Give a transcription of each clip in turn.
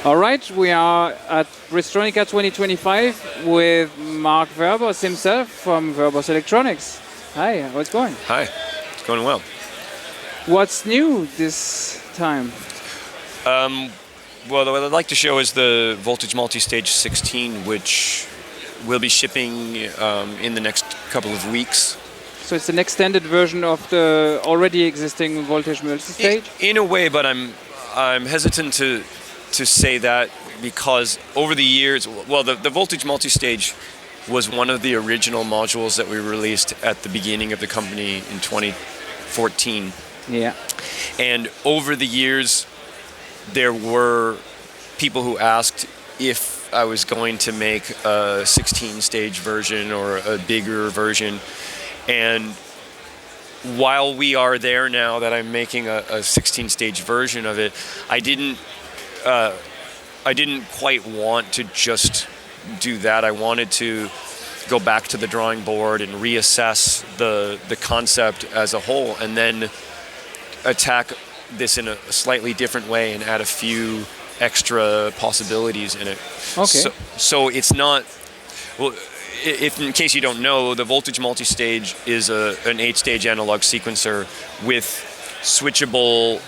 All right, we are at Bristronica 2025 with Mark Verbos himself from Verbos Electronics. Hi, how's it going? Hi, it's going well. What's new this time? Well, what I'd like to show is the Voltage Multistage 16, which will be shipping in the next couple of weeks. So it's an extended version of the already existing Voltage Multistage? In a way, but I'm hesitant to say that because over the years, well, the Voltage Multistage was one of the original modules that we released at the beginning of the company in 2014. Yeah. And over the years, there were people who asked if I was going to make a 16-stage version or a bigger version. And while we are there now that I'm making a 16-stage version of it, I didn't quite want to just do that. I wanted to go back to the drawing board and reassess the concept as a whole, and then attack this in a slightly different way and add a few extra possibilities in it. Okay. So it's not, well, if in case you don't know, the Voltage Multistage is an 8-stage analog sequencer with switchable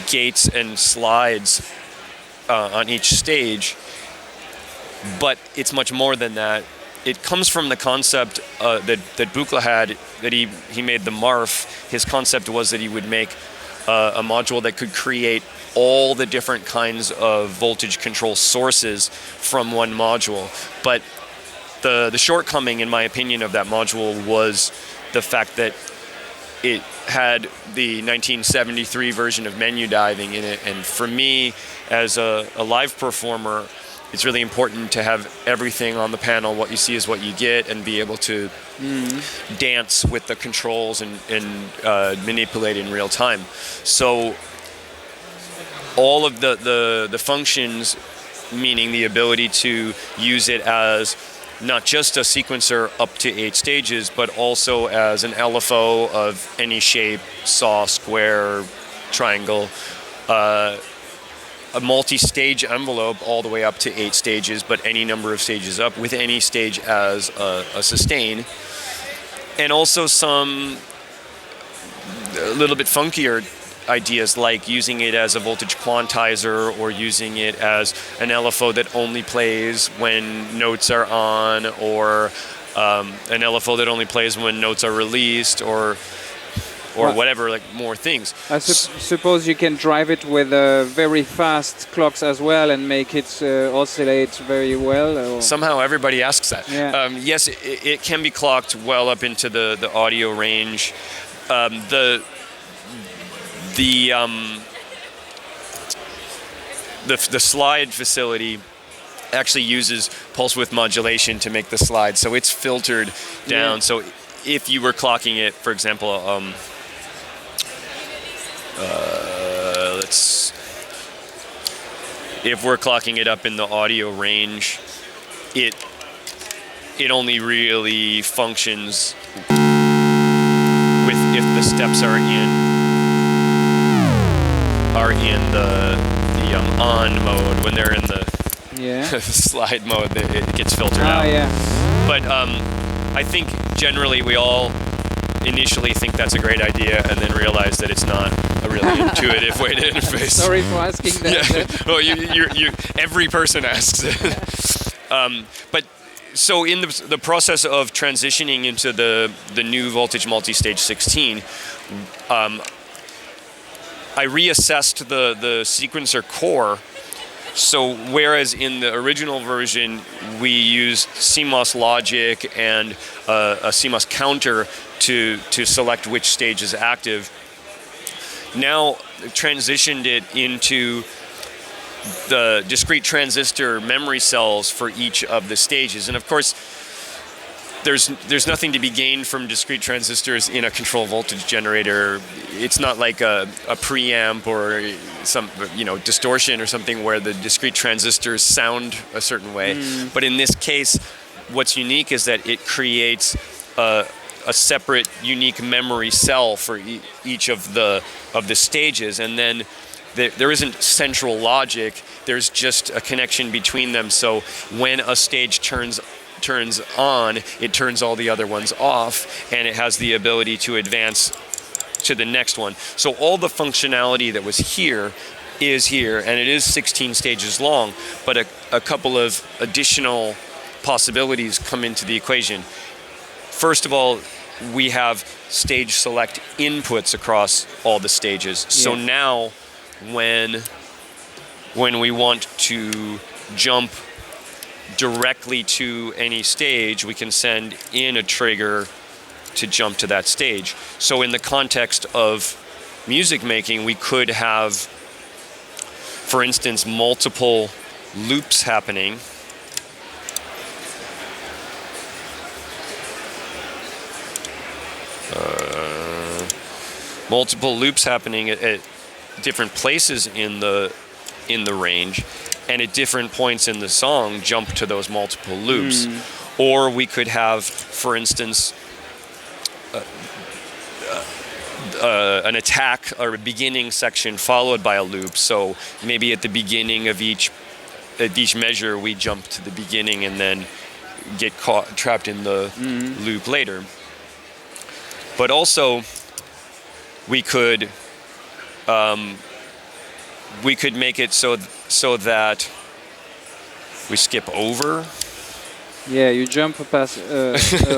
gates and slides on each stage, but it's much more than that. It comes from the concept that Buchla had, that he made the MARF. His concept was that he would make a module that could create all the different kinds of voltage control sources from one module. But the shortcoming, in my opinion, of that module was the fact that it had the 1973 version of menu diving in it. And for me, as a live performer, it's really important to have everything on the panel. What you see is what you get, and be able to dance with the controls and manipulate in real time. So all of the functions, meaning the ability to use it as not just a sequencer up to 8 stages, but also as an LFO of any shape, saw, square, triangle, a multi-stage envelope all the way up to 8 stages, but any number of stages up, with any stage as a sustain. And also some a little bit funkier ideas, like using it as a voltage quantizer, or using it as an LFO that only plays when notes are on, or an LFO that only plays when notes are released, or whatever, like more things. I suppose you can drive it with very fast clocks as well and make it oscillate very well. Or? Somehow everybody asks that. Yeah. Yes, it can be clocked well up into the audio range. The slide facility actually uses pulse width modulation to make the slide, so it's filtered down. Yeah. So if you were clocking it, for example, if we're clocking it up in the audio range, it only really functions with if the steps are in the on mode. When they're in the slide mode, it gets filtered out. Yeah. But I think generally we all initially think that's a great idea, and then realize that it's not a really intuitive way to interface. Sorry for asking that. Yeah. Well, you every person asks it. But so in the process of transitioning into the new Voltage Multistage 16, I reassessed the sequencer core. So whereas in the original version we used CMOS logic and a CMOS counter to select which stage is active, now transitioned it into the discrete transistor memory cells for each of the stages. And of course, there's nothing to be gained from discrete transistors in a control voltage generator. It's not like a preamp or some distortion or something where the discrete transistors sound a certain way. But in this case, what's unique is that it creates a a separate unique memory cell for each of the stages, and then there isn't central logic. There's just a connection between them. So when a stage turns on, it turns all the other ones off, and it has the ability to advance to the next one. So all the functionality that was here is here, and it is 16 stages long, but a couple of additional possibilities come into the equation. First of all, we have stage select inputs across all the stages. Yeah. So now when we want to jump directly to any stage, we can send in a trigger to jump to that stage. So in the context of music making, we could have, for instance, multiple loops happening. Multiple loops happening at different places in the range, and at different points in the song jump to those multiple loops. Or we could have, for instance, an attack or a beginning section followed by a loop. So maybe at the beginning of each measure we jump to the beginning and then get trapped in the loop later. But also we could make it so that we skip over. Yeah, you jump past a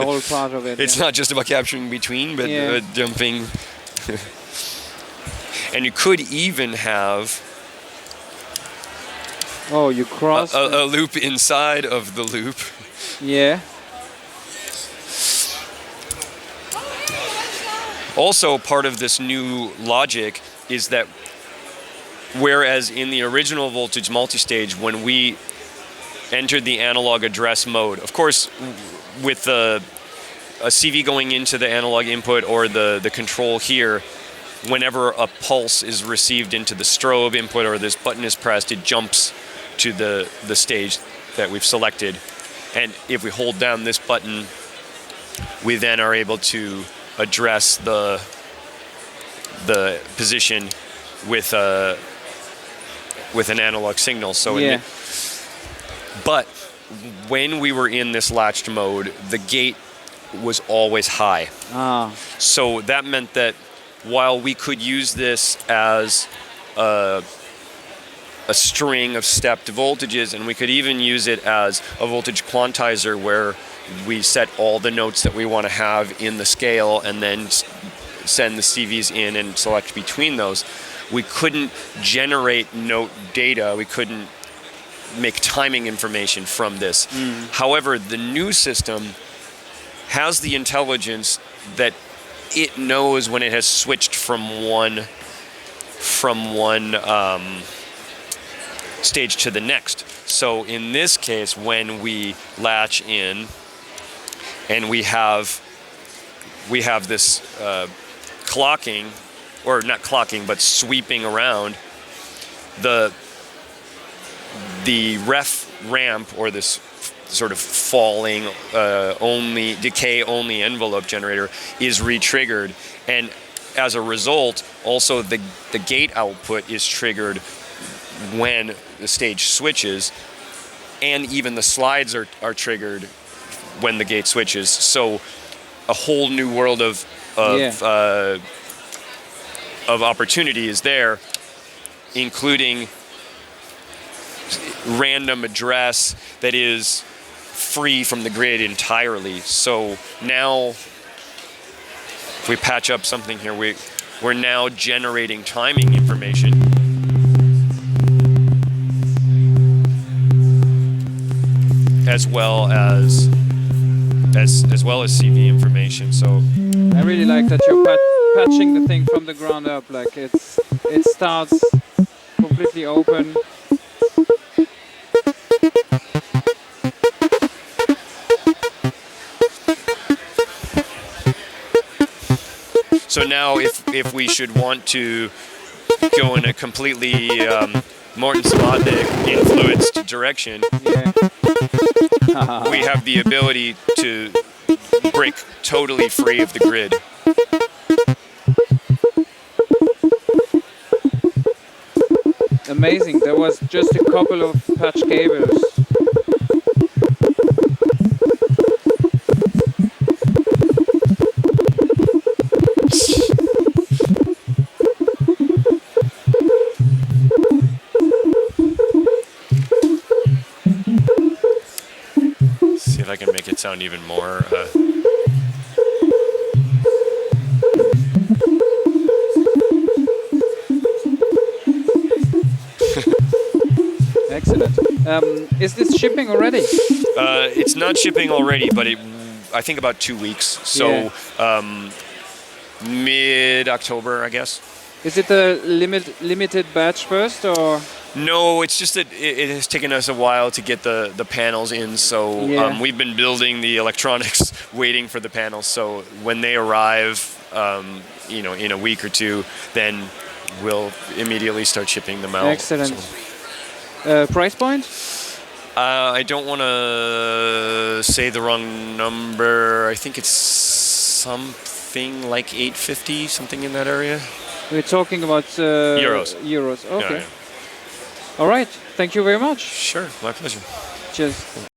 whole part of it. It's not just about capturing between, but jumping. And you could even have you cross a loop inside of the loop. Yeah. Also, part of this new logic is that whereas in the original Voltage Multistage, when we entered the analog address mode, of course, with a CV going into the analog input or the control here, whenever a pulse is received into the strobe input or this button is pressed, it jumps to the stage that we've selected. And if we hold down this button, we then are able to address the position with an analog signal. So but when we were in this latched mode, the gate was always high. So that meant that while we could use this as a string of stepped voltages, and we could even use it as a voltage quantizer where we set all the notes that we want to have in the scale and then send the CVs in and select between those, we couldn't generate note data. We couldn't make timing information from this. However, the new system has the intelligence that it knows when it has switched from one stage to the next. So in this case, when we latch in and we have this clocking, or not clocking, but sweeping around, the ref ramp, or this sort of falling decay only envelope generator, is re-triggered, and as a result also the gate output is triggered when the stage switches, and even the slides are triggered when the gate switches. So a whole new world of opportunity is there, including random address that is free from the grid entirely. So now, if we patch up something here, we're now generating timing information. As well as CV information. So I really like that you're patching the thing from the ground up. Like it starts completely open. So now, if we should want to go in a completely Morton Slotnick influenced direction, we have the ability to break totally free of the grid. Amazing. There was just a couple of patch cables. See if I can make it sound even more. Excellent. Is this shipping already? It's not shipping already, but I think about 2 weeks. So mid-October, I guess. Is it a limited batch first, or? No, it's just that it has taken us a while to get the panels in. So we've been building the electronics, waiting for the panels. So when they arrive, in a week or two, then we'll immediately start shipping them out. Excellent. Price point? I don't want to say the wrong number. I think it's something like 850, something in that area. We're talking about Euros. Euros. Okay. Yeah. All right. Thank you very much. Sure, my pleasure. Cheers.